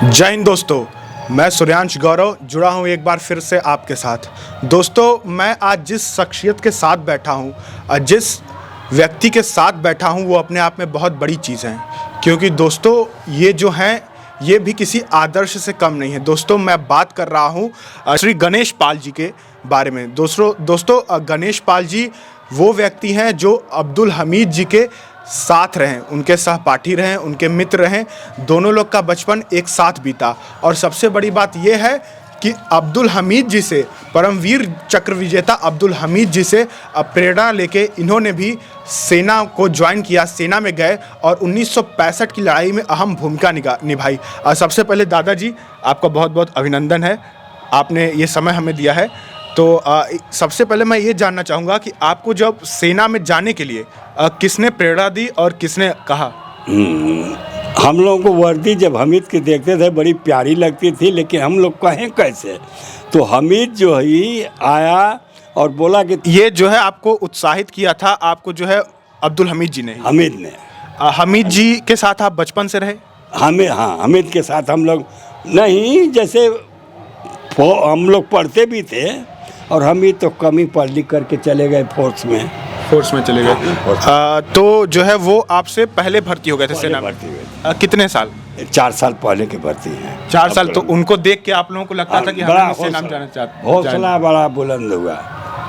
जय हिंद दोस्तों, मैं सूर्यांश गौरव जुड़ा हूँ एक बार फिर से आपके साथ। दोस्तों, मैं आज जिस शख्सियत के साथ बैठा हूँ, जिस व्यक्ति के साथ बैठा हूँ, वो अपने आप में बहुत बड़ी चीज़ है। क्योंकि दोस्तों, ये जो हैं, ये भी किसी आदर्श से कम नहीं है। दोस्तों, मैं बात कर रहा हूँ श्री गणेश पाल जी के बारे में। दोस्तों गणेश पाल जी वो व्यक्ति हैं जो अब्दुल हमीद जी के साथ रहें, उनके सहपाठी रहें, उनके मित्र रहें। दोनों लोग का बचपन एक साथ बीता। और सबसे बड़ी बात यह है कि अब्दुल हमीद जी से, परमवीर चक्र विजेता अब्दुल हमीद जी से प्रेरणा लेके इन्होंने भी सेना को ज्वाइन किया, सेना में गए और 1965 की लड़ाई में अहम भूमिका निभाई। सबसे पहले दादाजी, आपका बहुत बहुत अभिनंदन है, आपने ये समय हमें दिया है। तो सबसे पहले मैं ये जानना चाहूँगा कि आपको जब सेना में जाने के लिए किसने प्रेरणा दी और किसने कहा? हम लोगों को वर्दी जब हमीद की देखते थे बड़ी प्यारी लगती थी, लेकिन हम लोग कहें कैसे, तो हमीद जो ही आया और बोला कि ये जो है आपको उत्साहित किया था, आपको जो है अब्दुल हमीद जी ने। हमीद ने हमीद जी के साथ आप बचपन से रहे? हमीद के साथ हम लोग नहीं, जैसे हम लोग पढ़ते भी थे और हमीद तो कम ही पढ़ लिख करके चले गए फोर्स में चले गए। तो जो है वो आपसे पहले भर्ती हो गए थे सेना में? कितने साल? 4 साल पहले की भर्ती है। 4 साल। तो उनको देख के आप लोगों को लगता था कि हम सेना में जाना चाहते हैं? हौसला बड़ा बुलंद हुआ।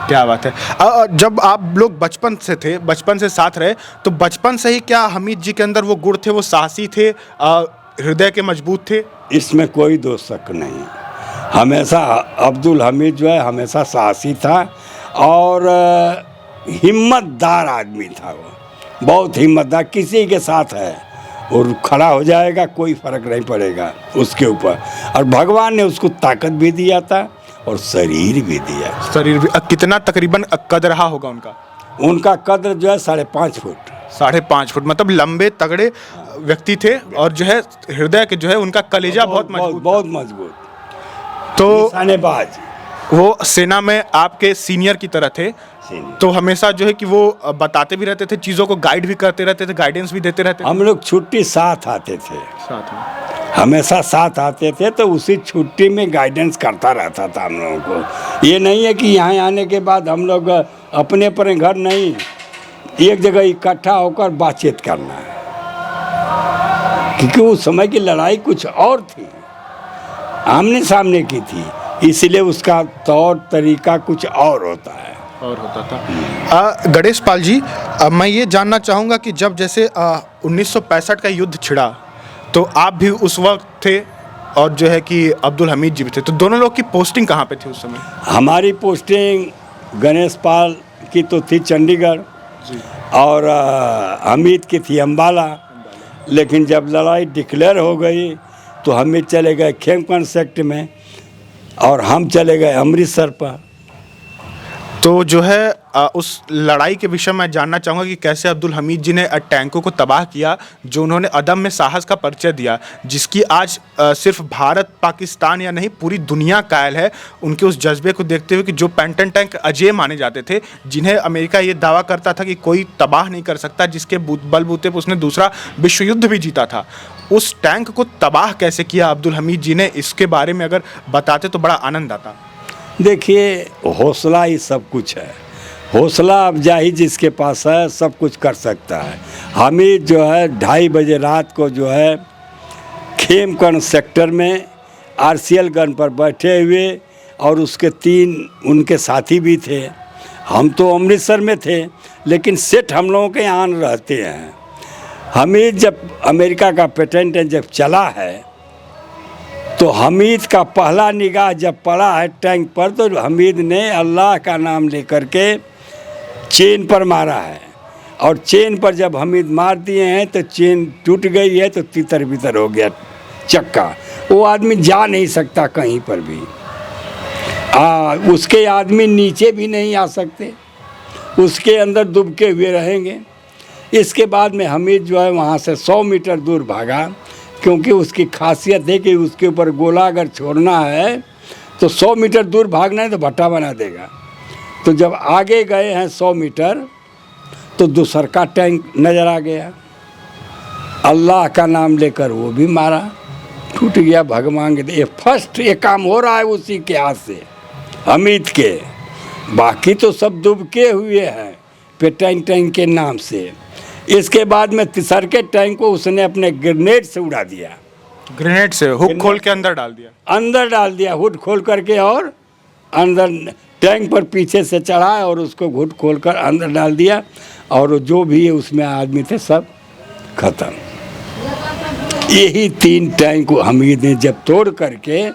क्या बात है। जब आप लोग बचपन से थे, बचपन से साथ रहे, तो बचपन से ही क्या हमीद जी के अंदर वो गुण थे, वो साहसी थे, हृदय के मजबूत थे? इसमें कोई दो शक नहीं। हमेशा अब्दुल हमीद जो है हमेशा साहसी था और हिम्मतदार आदमी था। वो बहुत हिम्मतदार, किसी के साथ है और खड़ा हो जाएगा, कोई फर्क नहीं पड़ेगा उसके ऊपर। और भगवान ने उसको ताकत भी दिया था और शरीर भी दिया। शरीर भी कितना तकरीबन कद रहा होगा उनका? उनका कद जो है 5.5 फुट। 5.5 फुट, मतलब लंबे तगड़े व्यक्ति थे। और जो है हृदय के जो है उनका कलेजा बहुत मजबूत। तो निशानेबाज। वो सेना में आपके सीनियर की तरह थे, तो हमेशा जो है कि वो बताते भी रहते थे, चीज़ों को गाइड भी करते रहते थे, गाइडेंस भी देते रहते थे। हम लोग छुट्टी साथ आते थे, साथ में हमेशा साथ आते थे, तो उसी छुट्टी में गाइडेंस करता रहता था हम लोगों को। ये नहीं है कि यहाँ आने के बाद हम लोग अपने पर घर नहीं, एक जगह इकट्ठा होकर बातचीत करना है, क्योंकि उस समय की लड़ाई कुछ और थी, आमने सामने की थी, इसलिए उसका तौर तरीका कुछ और होता है। और होता था। गणेश पाल जी, मैं ये जानना चाहूँगा कि जब जैसे 1965 का युद्ध छिड़ा, तो आप भी उस वक्त थे और जो है कि अब्दुल हमीद जी भी थे, तो दोनों लोग की पोस्टिंग कहाँ पे थी उस समय? हमारी पोस्टिंग गणेश पाल की तो थी चंडीगढ़ और हमीद की थी अम्बाला। लेकिन जब लड़ाई डिक्लेयर हो गई तो हमीद चले गए खेमकंड सेक्टर में और हम चले गए अमृतसर पर। तो जो है उस लड़ाई के विषय में जानना चाहूँगा कि कैसे अब्दुल हमीद जी ने टैंकों को तबाह किया, जो उन्होंने अदम्य साहस का परिचय दिया, जिसकी आज सिर्फ भारत पाकिस्तान या नहीं पूरी दुनिया कायल है। उनके उस जज्बे को देखते हुए कि जो पेंटन टैंक अजेय माने जाते थे, जिन्हें अमेरिका ये दावा करता था कि कोई तबाह नहीं कर सकता, जिसके बलबूते पर उसने दूसरा विश्व युद्ध भी जीता था, उस टैंक को तबाह कैसे किया अब्दुल हमीद जी ने, इसके बारे में अगर बताते तो बड़ा आनंद आता। देखिए, हौसला ही सब कुछ है। हौसला अफजाई जिसके पास है सब कुछ कर सकता है। हमीद जो है 2:30 बजे रात को जो है खेमकंड सेक्टर में RCL गन पर बैठे हुए, और उसके 3 उनके साथी भी थे। हम तो अमृतसर में थे, लेकिन सेठ हम लोगों के यहाँ रहते हैं। हमीद जब अमेरिका का पेटेंट जब चला है, तो हमीद का पहला निगाह जब पड़ा है टैंक पर, तो हमीद ने अल्लाह का नाम लेकर के चेन पर मारा है। और चेन पर जब हमीद मार दिए हैं तो चेन टूट गई है, तो तितर बितर हो गया चक्का। वो आदमी जा नहीं सकता कहीं पर भी। उसके आदमी नीचे भी नहीं आ सकते, उसके अंदर दुबके हुए रहेंगे। इसके बाद में हमीद जो है वहाँ से 100 मीटर दूर भागा, क्योंकि उसकी खासियत है कि उसके ऊपर गोला अगर छोड़ना है तो 100 मीटर दूर भागना है तो भट्टा बना देगा। तो जब आगे गए हैं 100 मीटर, तो दूसर का टैंक नज़र आ गया। अल्लाह का नाम लेकर वो भी मारा, टूट गया भगवान के, ये फर्स्ट ये काम हो रहा है उसी के हाथ से, हमीद के। बाकी तो सब दुबके हुए हैं पेटेंट टैंक के नाम से। इसके बाद में तीसर के टैंक को उसने अपने ग्रेनेड से उड़ा दिया। ग्रेनेड से हुक खोल के अंदर डाल दिया? अंदर डाल दिया, हुड खोल करके, और अंदर टैंक पर पीछे से चढ़ा और उसको घुट खोल कर अंदर डाल दिया, और जो भी उसमें आदमी थे सब खत्म। यही 3 टैंक को हमीद ने जब तोड़ करके,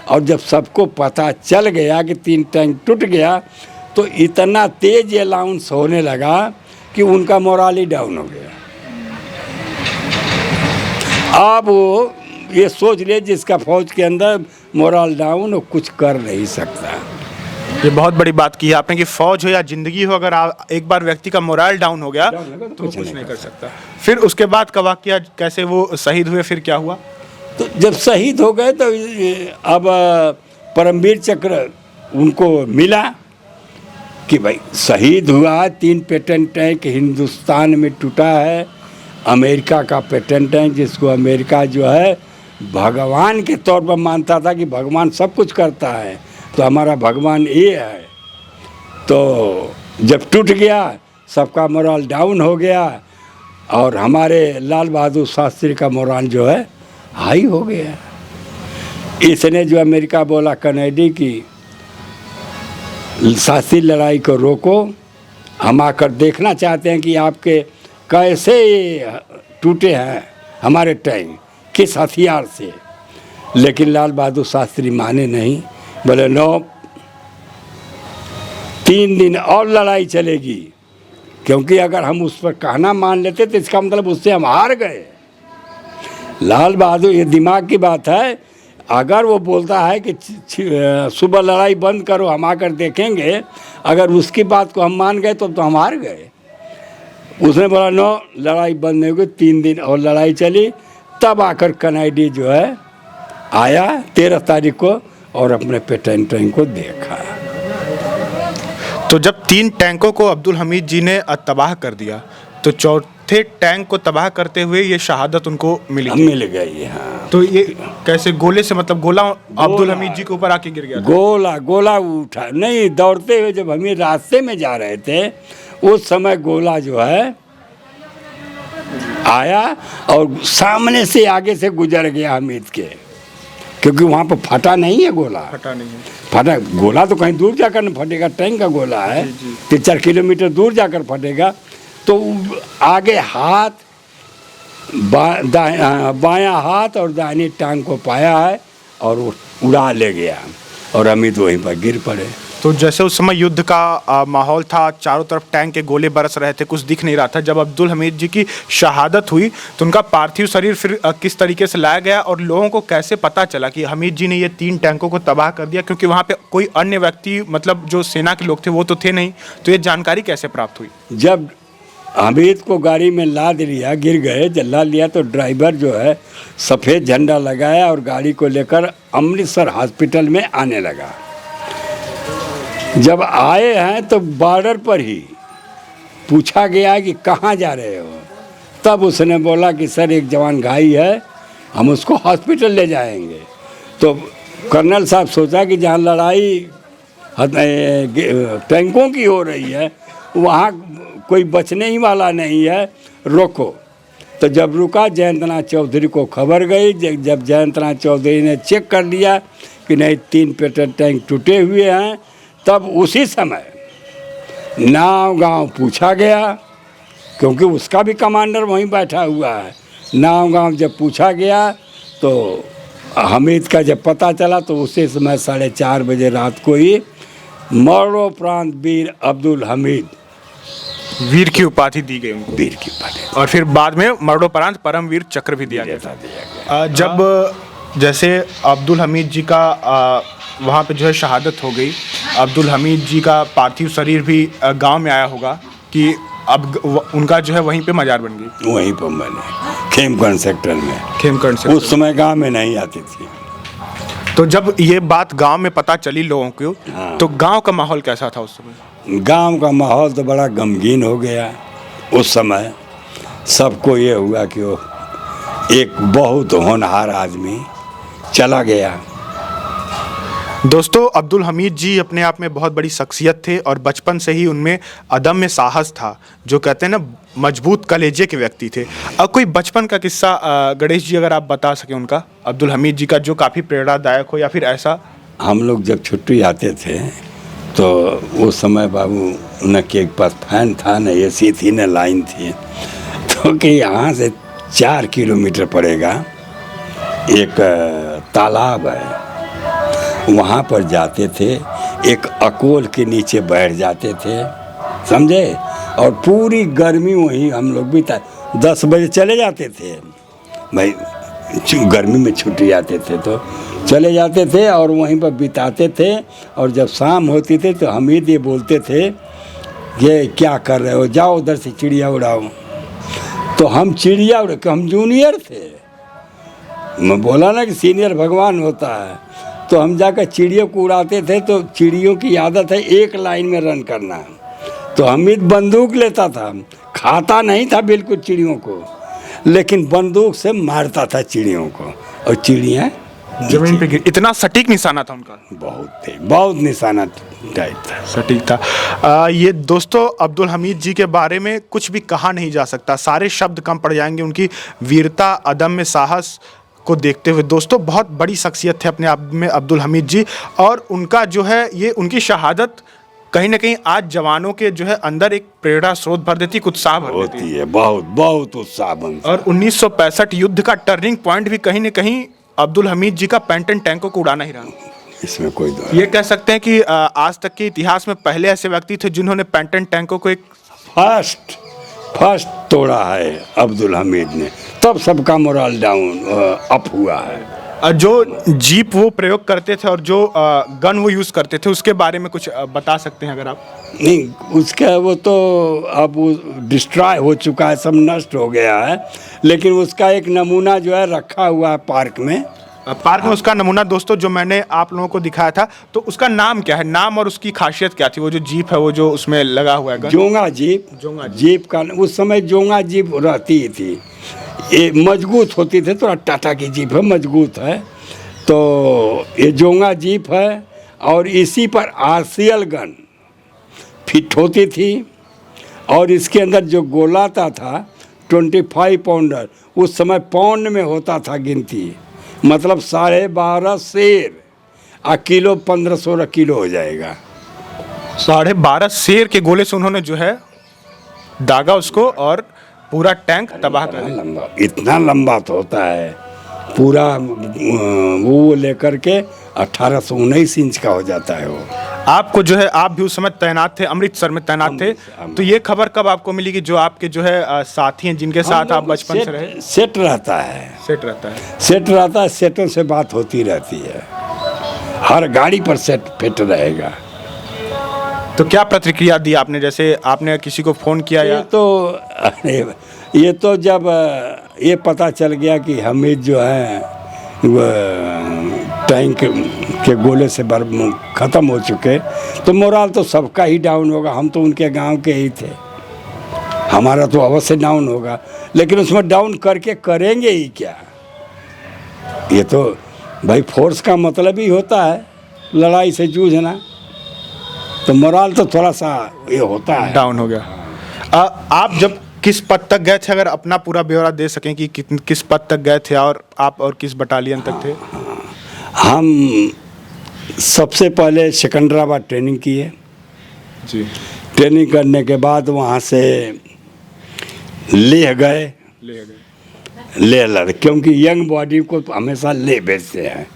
और जब सबको पता चल गया कि 3 टैंक टूट गया, तो इतना तेज अलाउंस होने लगा कि उनका मोराल ही डाउन हो गया। अब वो ये सोच ले जिसका फौज के अंदर मोराल डाउन, वो कुछ कर नहीं सकता। ये बहुत बड़ी बात की है आपने कि फौज हो या जिंदगी हो, अगर एक बार व्यक्ति का मोराल डाउन हो गया तो कुछ नहीं कर सकता। फिर उसके बाद का वाकया, कैसे वो शहीद हुए, फिर क्या हुआ? तो जब शहीद हो गए तो अब परमवीर चक्र उनको मिला कि भाई शहीद हुआ। 3 पेटेंट टैंक हिंदुस्तान में टूटा है, अमेरिका का पेटेंट टैंक, जिसको अमेरिका जो है भगवान के तौर पर मानता था कि भगवान सब कुछ करता है, तो हमारा भगवान ये है। तो जब टूट गया, सबका मोराल डाउन हो गया, और हमारे लाल बहादुर शास्त्री का मोराल जो है हाई हो गया। इसने जो अमेरिका बोला कनेडी की शास्त्री लड़ाई को रोको, हम आकर देखना चाहते हैं कि आपके कैसे टूटे हैं हमारे टैंक, किस हथियार से। लेकिन लाल बहादुर शास्त्री माने नहीं, बोले नो, 3 दिन और लड़ाई चलेगी, क्योंकि अगर हम उस पर कहना मान लेते तो इसका मतलब उससे हम हार गए। लाल बहादुर, ये दिमाग की बात है, अगर वो बोलता है कि सुबह लड़ाई बंद करो, हम आकर देखेंगे, अगर उसकी बात को हम मान गए तो हम हार गए। उसने बोला नो, लड़ाई बंद नहीं होगी, 3 दिन और लड़ाई चली। तब आकर कनेडी जो है आया 13 तारीख को, और अपने पेटेंट टैंक को देखा। तो जब 3 टैंकों को अब्दुल हमीद जी ने तबाह कर दिया, तो चौथे टैंक को तबाह करते हुए ये शहादत उनको मिल गई। हाँ, तो ये कैसे? गोले से, मतलब गोला अब्दुल हमीद जी के ऊपर आके गिर गया था? गोला उठा नहीं, दौड़ते हुए जब हम रास्ते में जा रहे थे, उस समय गोला जो है आया और सामने से आगे से गुजर गया हमीद के, क्योंकि वहाँ पर फटा नहीं है गोला। फटा नहीं है? फटा गोला तो कहीं दूर जाकर न फटेगा, टैंक का गोला है, 3-4 किलोमीटर दूर जाकर फटेगा। तो आगे हाथ, बायां हाथ और दाहिनी टांग को पाया है, और वो उड़ा ले गया, और हमीद वहीं पर गिर पड़े। तो जैसे उस समय युद्ध का माहौल था, चारों तरफ टैंक के गोले बरस रहे थे, कुछ दिख नहीं रहा था। जब अब्दुल हमीद जी की शहादत हुई तो उनका पार्थिव शरीर फिर किस तरीके से लाया गया, और लोगों को कैसे पता चला कि हमीद जी ने ये 3 टैंकों को तबाह कर दिया? क्योंकि वहाँ पे कोई अन्य व्यक्ति, मतलब जो सेना के लोग थे वो तो थे नहीं, तो ये जानकारी कैसे प्राप्त हुई? जब हमीद को गाड़ी में लाद लिया, गिर गए, जब लाद लिया तो ड्राइवर जो है सफ़ेद झंडा लगाया और गाड़ी को लेकर अमृतसर हॉस्पिटल में आने लगा। जब आए हैं तो बॉर्डर पर ही पूछा गया कि कहाँ जा रहे हो, तब उसने बोला कि सर एक जवान घायल है, हम उसको हॉस्पिटल ले जाएंगे। तो कर्नल साहब सोचा कि जहाँ लड़ाई टैंकों की हो रही है, वहाँ कोई बचने ही वाला नहीं है, रोको। तो जब रुका, जयंतनाथ चौधरी को खबर गई। जब जयंतनाथ चौधरी ने चेक कर लिया कि नहीं 3 पेटेंट टैंक टूटे हुए हैं, तब उसी समय नाव गांव पूछा गया, क्योंकि उसका भी कमांडर वहीं बैठा हुआ है। नाव गांव जब पूछा गया तो हमीद का जब पता चला, तो उसी समय 4:30 बजे रात को ही मरणोपरांत वीर अब्दुल हमीद, वीर की उपाधि दी गई उनको, वीर की उपाधि, और फिर बाद में मरणोपरांत परमवीर चक्र भी दिया गया। जब जैसे अब्दुल हमीद जी का वहाँ पे जो है शहादत हो गई, अब्दुल हमीद जी का पार्थिव शरीर भी गांव में आया होगा कि अब उनका जो है वहीं पे मजार बन गई? वहीं पर बने, खेमकर्ण सेक्टर में। खेमकर्ण सेक्टर उस समय गांव में नहीं आती थी। तो जब ये बात गांव में पता चली लोगों को, हाँ। तो गांव का माहौल कैसा था उस समय? गांव का माहौल तो बड़ा गमगीन हो गया उस समय। सबको ये हुआ कि वो एक बहुत होनहार आदमी चला गया। दोस्तों, अब्दुल हमीद जी अपने आप में बहुत बड़ी शख्सियत थे और बचपन से ही उनमें अदम्य साहस था। जो कहते हैं ना, मजबूत कलेजे के व्यक्ति थे। अब कोई बचपन का किस्सा गणेश जी अगर आप बता सकें उनका, अब्दुल हमीद जी का, जो काफ़ी प्रेरणादायक हो या फिर ऐसा। हम लोग जब छुट्टी आते थे तो उस समय बाबू न के पास फैन था, न एसी थी, न लाइन थी। तो कि यहाँ से 4 किलोमीटर पड़ेगा एक तालाब है, वहाँ पर जाते थे, एक अकोल के नीचे बैठ जाते थे, समझे। और पूरी गर्मी वहीं हम लोग बिता 10 बजे चले जाते थे भाई, गर्मी में छुट्टी आते थे तो चले जाते थे और वहीं पर बिताते थे। और जब शाम होती थी तो हमीद ये बोलते थे ये क्या कर रहे हो, जाओ उधर से चिड़िया उड़ाओ। तो हम चिड़िया उड़ा, हम जूनियर थे, मैं बोला ना कि सीनियर भगवान होता है। तो हम जाकर चिड़ियों को उड़ाते थे। तो चिड़ियों की आदत है एक लाइन में रन करना। तो हमीद बंदूक लेता था, खाता नहीं था बिल्कुल चिड़ियों को, लेकिन बंदूक से मारता था चिड़ियों को और चिड़ियाँ जमीन पे गिर। इतना सटीक निशाना था उनका। बहुत निशाना टाइप था, सटीक था। ये दोस्तों, अब्दुल हमीद जी के बारे में कुछ भी कहा नहीं जा सकता, सारे शब्द कम पड़ जाएंगे उनकी वीरता, अदम्य साहस को देखते हुए। दोस्तों, बहुत बड़ी शख्सियत थे अपने आप में अब्दुल हमीद जी, और उनका जो है ये उनकी शहादत कहीं ना कहीं आज जवानों के जो है अंदर एक प्रेरणा स्रोत भर देती, उत्साह भर देती है, बहुत उत्साह बनता। और 1965 युद्ध का टर्निंग पॉइंट भी कहीं ना कहीं अब्दुल हमीद जी का पैंटन टैंकों को उड़ाना ही रहा। इसमें कोई ये कह सकते हैं कि आज तक के इतिहास में पहले ऐसे व्यक्ति थे जिन्होंने पैंटन टैंकों को एक फर्स्ट तोड़ा है अब्दुल हमीद ने, तब सबका मोरल डाउन अप हुआ है। जो जीप वो प्रयोग करते थे और जो गन वो यूज़ करते थे, उसके बारे में कुछ बता सकते हैं अगर आप। नहीं, उसका वो तो अब वो डिस्ट्रॉय हो चुका है, सब नष्ट हो गया है, लेकिन उसका एक नमूना जो है रखा हुआ है पार्क में। में उसका नमूना दोस्तों जो मैंने आप लोगों को दिखाया था, तो उसका नाम क्या है, नाम और उसकी खासियत क्या थी? वो जो जीप है, वो जो उसमें लगा हुआ है, जोंगा जीप का उस समय जोंगा जीप रहती थी, ये मजबूत होती थी, थोड़ा टाटा की जीप है, मजबूत है। तो ये जोंगा जीप है और इसी पर RCL गन फिट होती थी। और इसके अंदर जो गोलाता था 25 पाउंडर, उस समय पाउंड में होता था गिनती, मतलब 12.5 शेर आ किलो 15-16 किलो हो जाएगा। 12.5 शेर के गोले से उन्होंने जो है दागा उसको और पूरा टैंक तबाह कर दिया। इतना लंबा तो होता है पूरा, वो लेकर के 1819 इंच का हो जाता है वो। आपको जो है, आप भी उस समय तैनात थे, अमृतसर में तैनात थे, तो ये खबर कब आपको मिली कि जो आपके जो है साथी हैं जिनके साथ आप बचपन से रहे? सेट रहता है, सेटों से बात होती रहती है, हर गाड़ी पर सेट फिट रहेगा। तो क्या प्रतिक्रिया दी आपने, जैसे आपने किसी को फ़ोन किया? ये तो जब ये पता चल गया कि हमीद जो है टैंक के गोले से ख़त्म हो चुके, तो मोरल तो सबका ही डाउन होगा। हम तो उनके गांव के ही थे, हमारा तो अवश्य डाउन होगा, लेकिन उसमें डाउन करके करेंगे ही क्या? ये तो भाई फोर्स का मतलब ही होता है लड़ाई से जूझना, तो मोरल तो थोड़ा सा ये होता है, डाउन हो गया। आप जब किस पद तक गए थे, अगर अपना पूरा ब्यौरा दे सकें कि किस पद तक गए थे और आप और किस बटालियन तक थे? हम सबसे पहले सिकंदराबाद ट्रेनिंग किए जी। ट्रेनिंग करने के बाद वहाँ से लेह गए, लेह लड़, क्योंकि यंग बॉडी को हमेशा ले भेजते हैं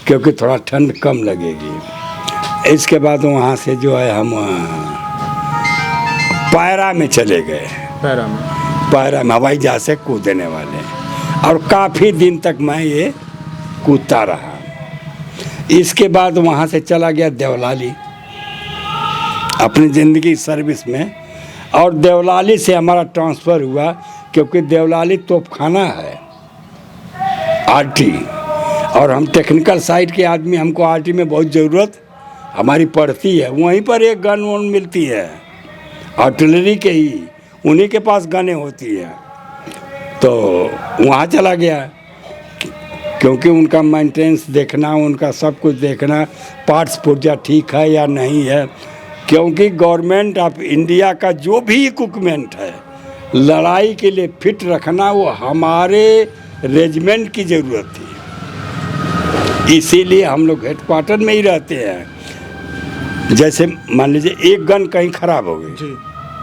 क्योंकि थोड़ा ठंड कम लगेगी। इसके बाद वहाँ से जो है हम पायरा में चले गए, पायरा में हवाई जहाज से कूदने वाले, और काफ़ी दिन तक मैं ये कूदता रहा। इसके बाद वहाँ से चला गया देवलाली अपनी ज़िंदगी सर्विस में, और देवलाली से हमारा ट्रांसफ़र हुआ क्योंकि देवलाली तोपखाना है आरटी, और हम टेक्निकल साइड के आदमी, हमको आरटी में बहुत ज़रूरत हमारी पड़ती है। वहीं पर एक गन वन मिलती है आर्टिलरी के ही, उन्हीं के पास गनें होती हैं। तो वहाँ चला गया क्योंकि उनका मेंटेनेंस देखना, उनका सब कुछ देखना, पार्ट्स पुर्जा ठीक है या नहीं है, क्योंकि गवर्नमेंट ऑफ इंडिया का जो भी इक्विपमेंट है लड़ाई के लिए फिट रखना वो हमारे रेजिमेंट की ज़रूरत थी। इसीलिए हम लोग हेडक्वार्टर में ही रहते हैं। जैसे मान लीजिए एक गन कहीं ख़राब हो गई, जी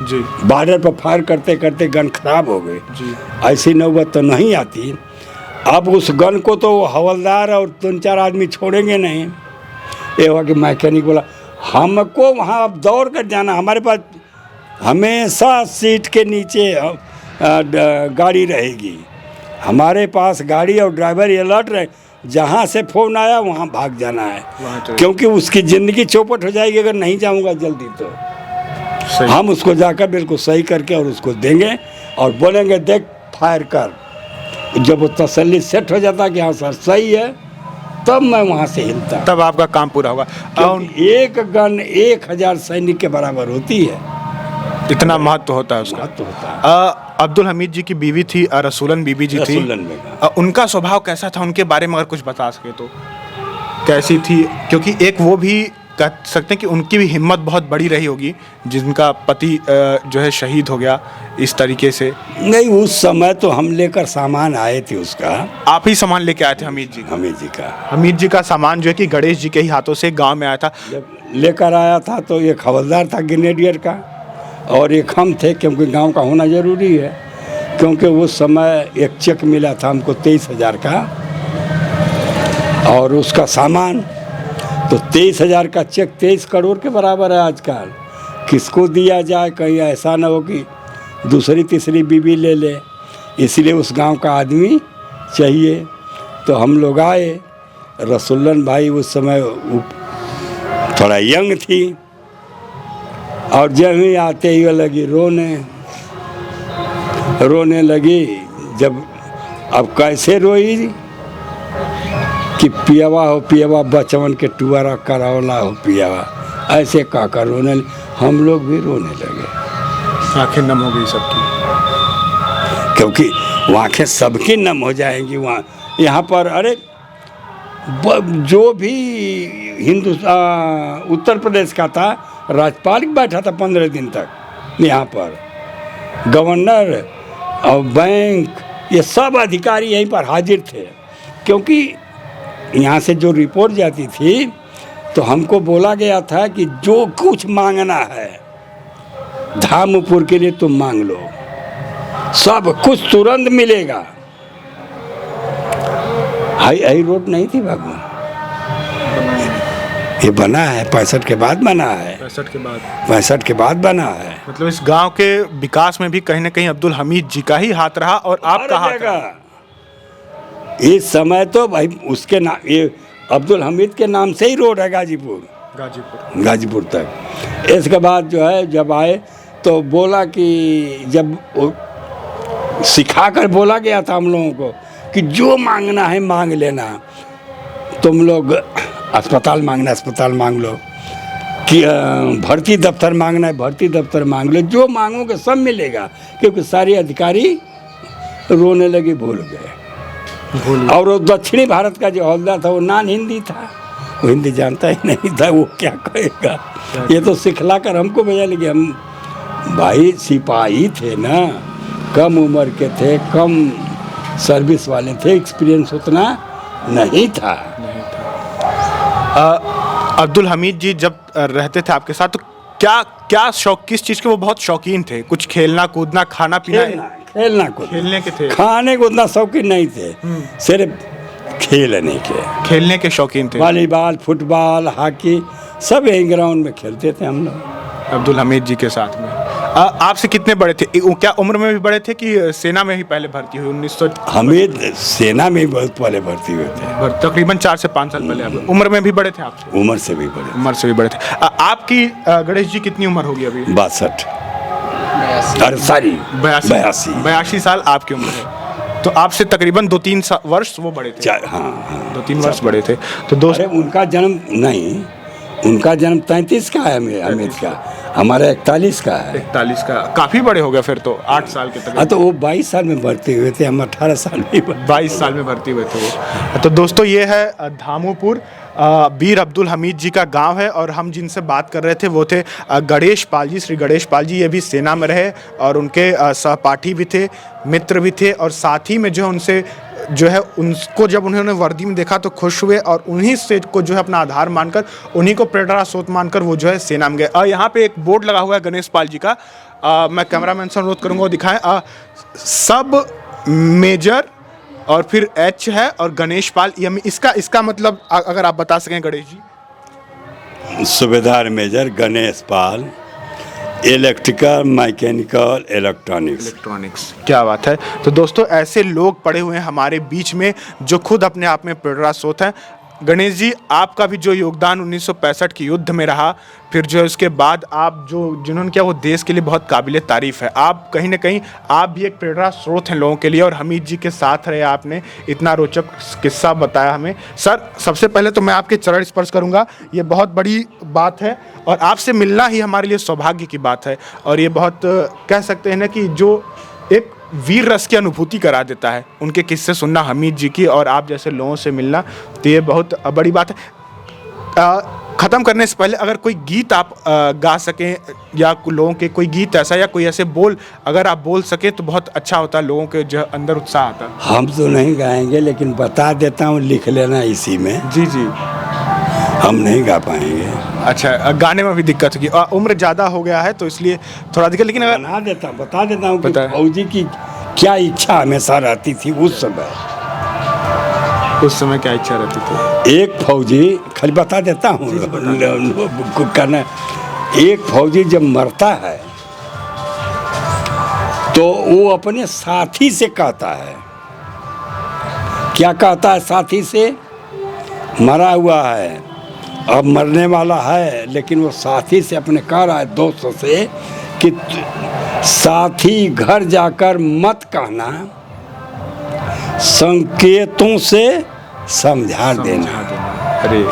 जी बॉर्डर पर फायर करते करते गन खराब हो गई, जी ऐसी नौबत तो नहीं आती। अब उस गन को तो हवलदार और 3-4 आदमी छोड़ेंगे नहीं। ये हुआ कि मैकेनिक बोला हमको वहाँ अब दौड़ कर जाना, हमारे पास हमेशा सीट के नीचे गाड़ी रहेगी, हमारे पास गाड़ी और ड्राइवर अलर्ट रहे, जहाँ से फ़ोन आया वहाँ भाग जाना है, क्योंकि उसकी ज़िंदगी चौपट हो जाएगी अगर नहीं जाऊँगा जल्दी तो। सही। हम उसको जाकर बिल्कुल सही करके और उसको देंगे और बोलेंगे देख फायर कर। जब वो तसल्ली सेट हो जाता कि हाँ सर सही है, तब मैं वहाँ से हिलता। तब आपका काम पूरा होगा। क्योंकि एक गन 1000 सैनिक के बराबर होती है, इतना महत्व होता है उसका। तो होता है। अब्दुल हमीद जी की बीवी थी रसूलन बीबी जी थी। रसूलन बेगम। उनका स्वभाव कैसा था, उनके बारे में अगर कुछ बता सके तो कैसी थी? क्योंकि एक वो भी कह सकते हैं कि उनकी भी हिम्मत बहुत बड़ी रही होगी, जिनका पति जो है शहीद हो गया इस तरीके से। नहीं, उस समय तो हम लेकर सामान आए थे उसका। आप ही सामान लेके आए थे हमीद जी? हमीद जी का। हमीद जी का सामान जो है कि गणेश जी के ही हाथों से गांव में आया था। जब लेकर आया था तो एक हवलदार था ग्रेनेडियर का और एक हम थे, क्योंकि गांव का होना ज़रूरी है। क्योंकि उस समय एक चेक मिला था हमको 23,000 का और उसका सामान, तो 23,000 का चेक 23 करोड़ के बराबर है आजकल। किसको दिया जाए, कहीं ऐसा ना हो कि दूसरी तीसरी बीवी ले ले, इसलिए उस गांव का आदमी चाहिए। तो हम लोग आए, रसूलन भाई उस समय थोड़ा यंग थी और जब ही आते ही वो लगी रोने लगी। जब अब कैसे रोई कि पियावा हो पियावा, बचवन के टुआरा करावला हो पियावा, ऐसे काका रोने, हम लोग भी रोने लगे। आंखें नम हो गई सबकी, क्योंकि वो आँखें सबकी नम हो जाएंगी वहाँ। यहाँ पर अरे जो भी हिंदुस्तान उत्तर प्रदेश का था, राज्यपाल बैठा था 15 दिन तक यहाँ पर, गवर्नर और बैंक, ये सब अधिकारी यहीं पर हाजिर थे। क्योंकि यहाँ से जो रिपोर्ट जाती थी तो हमको बोला गया था कि जो कुछ मांगना है धामपुर के लिए तुम मांग लो, सब कुछ तुरंत मिलेगा। हाई रोड नहीं थी बाबू, ये बना है 65 के बाद बना है। 65 के बाद बना है। मतलब इस गांव के विकास में भी कहीं ना कहीं अब्दुल हमीद जी का ही हाथ रहा और आपका हाथ रहा। इस समय तो भाई उसके नाम, ये अब्दुल हमीद के नाम से ही रोड है गाजीपुर तक। इसके बाद जो है जब आए तो बोला कि जब सिखा कर बोला गया था हम लोगों को कि जो मांगना है मांग लेना, तुम लोग अस्पताल मांगना अस्पताल मांग लो, कि भर्ती दफ्तर मांगना है भर्ती दफ्तर मांग लो, जो मांगोगे सब मिलेगा। क्योंकि सारे अधिकारी रोने लगे, भूल गए। और वो दक्षिणी भारत का जो हवलदार था वो नान हिंदी था, वो हिंदी जानता ही नहीं था, वो क्या कहेगा। ये तो सिखला कर हमको भेजा, लेकिन हम भाई सिपाही थे ना, कम उम्र के थे, कम सर्विस वाले थे, एक्सपीरियंस उतना नहीं था। अब्दुल हमीद जी जब रहते थे आपके साथ तो क्या शौक, किस चीज़ के वो बहुत शौकीन थे? कुछ खेलना कूदना, खाना पीना? खेलना कूदना, खेलने के थे, खाने को उतना शौकीन नहीं थे, सिर्फ खेलने के शौकीन थे। वॉलीबॉल, फुटबॉल, हॉकी सब यही ग्राउंड में खेलते थे हम लोग अब्दुल हमीद जी के साथ में। आपसे कितने बड़े थे? क्या उम्र में भी बड़े थे कि सेना में ही पहले भर्ती हुई? 1900 हमीद सेना में बहुत पहले भर्ती हुए थे, तकरीबन 4 से 5 साल पहले। आप उम्र में भी बड़े थे आपसे? उम्र से भी बड़े थे। आपकी गणेश जी कितनी उम्र होगी अभी? 82 साल आपकी उम्र है। तो आपसे तकरीबन 2-3 वर्ष वो बड़े थे? हाँ, 2-3 वर्ष बड़े थे। तो दोस्त उनका जन्म 33 का है हमीद का, हमारा 41 का है। 41 का, काफ़ी बड़े हो गए फिर तो, 8 साल के तक। हाँ, तो वो 22 साल में भर्ती हुए थे, हम 18 साल में 22 साल में भर्ती हुए थे वो। तो दोस्तों ये है धामोपुर, बीर अब्दुल हमीद जी का गांव है। और हम जिनसे बात कर रहे थे वो थे गणेश पाल जी, श्री गणेश पाल जी। ये भी सेना में रहे और उनके सहपाठी भी थे, मित्र भी थे। और साथ ही में जो है उनसे जो है उनको जब उन्होंने वर्दी में देखा तो खुश हुए और उन्हीं से को जो है अपना आधार मानकर, उन्हीं को प्रेरणा स्रोत मानकर वो जो है सेना में गए। और यहाँ पे एक बोर्ड लगा हुआ है गणेश पाल जी का, मैं कैमरामैन से अनुरोध करूँगा वो दिखाएं। सब मेजर और फिर एच है और गणेश पाल, ये इसका मतलब अगर आप बता सकें गणेश जी। सूबेदार मेजर गणेश पाल, इलेक्ट्रिकल, मैकेनिकल, इलेक्ट्रॉनिक्स। क्या बात है। तो दोस्तों ऐसे लोग पड़े हुए हैं हमारे बीच में जो खुद अपने आप में प्रेरणा स्रोत हैं। गणेश जी, आपका भी जो योगदान 1965 के युद्ध में रहा, फिर जो है उसके बाद आप जिन्होंने किया वो देश के लिए बहुत काबिले तारीफ़ है। आप कहीं ना कहीं आप भी एक प्रेरणा स्रोत हैं लोगों के लिए। और हमीद जी के साथ रहे, आपने इतना रोचक किस्सा बताया हमें। सर, सबसे पहले तो मैं आपके चरण स्पर्श करूंगा, ये बहुत बड़ी बात है और आपसे मिलना ही हमारे लिए सौभाग्य की बात है। और ये बहुत कह सकते हैं ना कि जो एक वीर रस की अनुभूति करा देता है, उनके किस्से सुनना हमीद जी की और आप जैसे लोगों से मिलना, तो ये बहुत बड़ी बात है। ख़त्म करने से पहले अगर कोई गीत आप गा सकें या लोगों के कोई गीत ऐसा या कोई ऐसे बोल अगर आप बोल सकें तो बहुत अच्छा होता, लोगों के जो अंदर उत्साह आता। हम तो नहीं गाएंगे, लेकिन बता देता हूँ, लिख लेना इसी में। जी जी। हम नहीं गा पाएंगे। अच्छा, गाने में भी दिक्कत होगी, उम्र ज़्यादा हो गया है तो इसलिए थोड़ा दिक्कत, लेकिन अगर बता देता हूँ कि फौजी की क्या इच्छा हमेशा रहती थी उस समय। उस समय क्या इच्छा रहती थी? एक फौजी, खाली बता देता हूँ करना, एक फौजी जब मरता है तो वो अपने साथी से कहता है, क्या कहता है साथी से? मरा हुआ है, अब मरने वाला है, लेकिन वो साथी से अपने कह रहा है, दोस्त से, कि साथी घर जाकर मत कहना, संकेतों से समझा देना। अरे,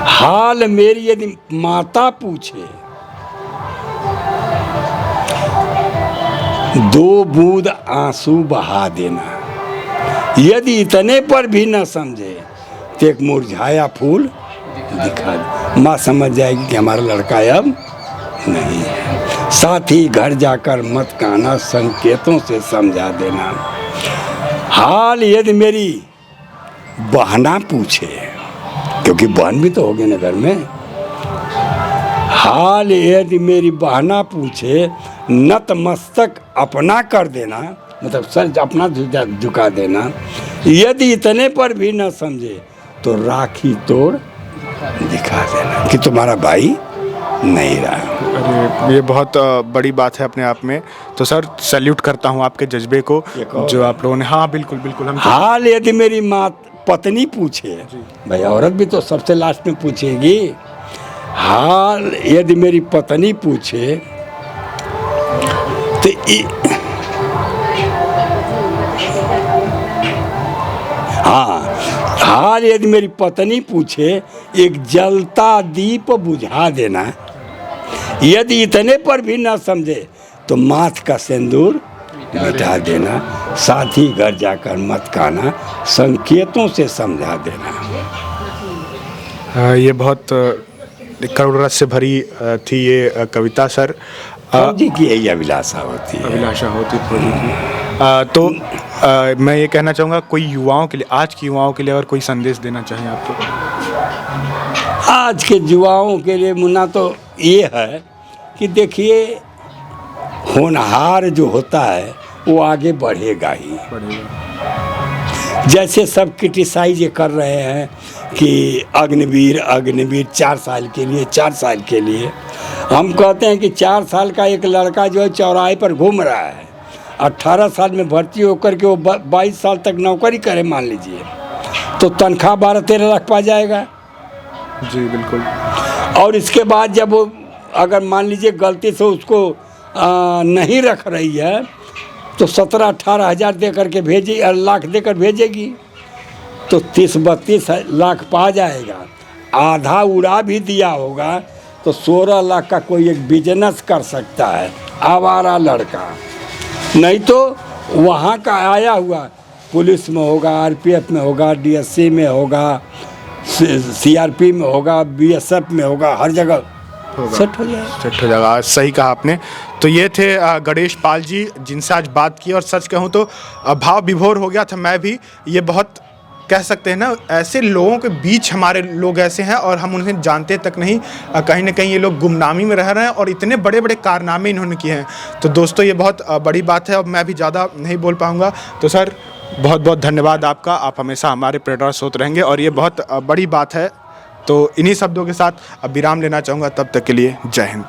हाल मेरी यदि माता पूछे, 2 बूंद आंसू बहा देना। यदि इतने पर भी न समझे तो एक मुरझाया फूल दिखा दे। माँ समझ जाएगी कि हमारा लड़का अब नहीं है। साथ ही घर जाकर मत कहना, संकेतों से समझा देना। हाल यदि मेरी बहना पूछे, क्योंकि बहन भी तो होगी ना घर में, हाल यदि मेरी बहना पूछे, नतमस्तक अपना कर देना, मतलब सर अपना झुका देना। यदि इतने पर भी न समझे तो राखी तोड़ दिखा देना कि तुम्हारा भाई नहीं रहा। अरे, ये बहुत बड़ी बात है अपने आप में। तो सर, सैल्यूट करता हूँ आपके जज्बे को जो आप लोगों ने। हाँ बिल्कुल बिल्कुल। हम हाल यदि मेरी माँ पत्नी पूछे, भाई औरत भी तो सबसे लास्ट में पूछेगी। हाल यदि मेरी पत्नी पूछे तो हाँ, हाल यदि मेरी पत्नी पूछे, एक जलता दीप बुझा देना। यदि इतने पर भी ना समझे तो माथ का सिंदूर मिटा देना। साथ ही घर जाकर मत कहना, संकेतों से समझा देना। ये बहुत करुण रस से भरी थी ये कविता सर। जी की यही अभिलाषा होती है। अभिलाषा होती है। तो मैं ये कहना चाहूँगा, कोई युवाओं के लिए, आज के युवाओं के लिए अगर कोई संदेश देना चाहें आप तो? आज के युवाओं के लिए मुन्ना तो ये है कि देखिए, होनहार जो होता है वो आगे बढ़ेगा ही। जैसे सब क्रिटिसाइज कर रहे हैं कि अग्निवीर 4 साल के लिए, 4 साल के लिए। हम कहते हैं कि 4 साल का एक लड़का जो है चौराहे पर घूम रहा है, 18 साल में भर्ती होकर के वो 22 साल तक नौकरी करे मान लीजिए, तो तनख्वाह 12-13 लाख पा जाएगा। जी बिल्कुल। और इसके बाद जब वो अगर मान लीजिए गलती से उसको नहीं रख रही है तो 17-18 हज़ार दे करके भेजी, लाख देकर भेजेगी, तो 30-32 लाख पा जाएगा। आधा उड़ा भी दिया होगा तो 16 लाख का कोई एक बिजनेस कर सकता है, आवारा लड़का। नहीं तो वहाँ का आया हुआ पुलिस में होगा, आरपीएफ में होगा, डीएससी में होगा, सीआरपी में होगा, बीएसएफ में होगा, हर जगह सेट हो जाएगा। सेट हो जाएगा, सही कहा आपने। तो ये थे गणेश पाल जी, जिनसे आज बात की, और सच कहूँ तो भाव विभोर हो गया था मैं भी। ये बहुत कह सकते हैं ना, ऐसे लोगों के बीच हमारे लोग ऐसे हैं और हम उन्हें जानते तक नहीं। कहीं ना कहीं ये लोग गुमनामी में रह रहे हैं और इतने बड़े बड़े कारनामे इन्होंने किए हैं। तो दोस्तों ये बहुत बड़ी बात है। अब मैं भी ज़्यादा नहीं बोल पाऊँगा। तो सर बहुत बहुत धन्यवाद आपका, आप हमेशा हमारे प्रेरणा स्रोत रहेंगे और ये बहुत बड़ी बात है। तो इन्हीं शब्दों के साथ अब विराम लेना चाहूँगा, तब तक के लिए जय हिंद।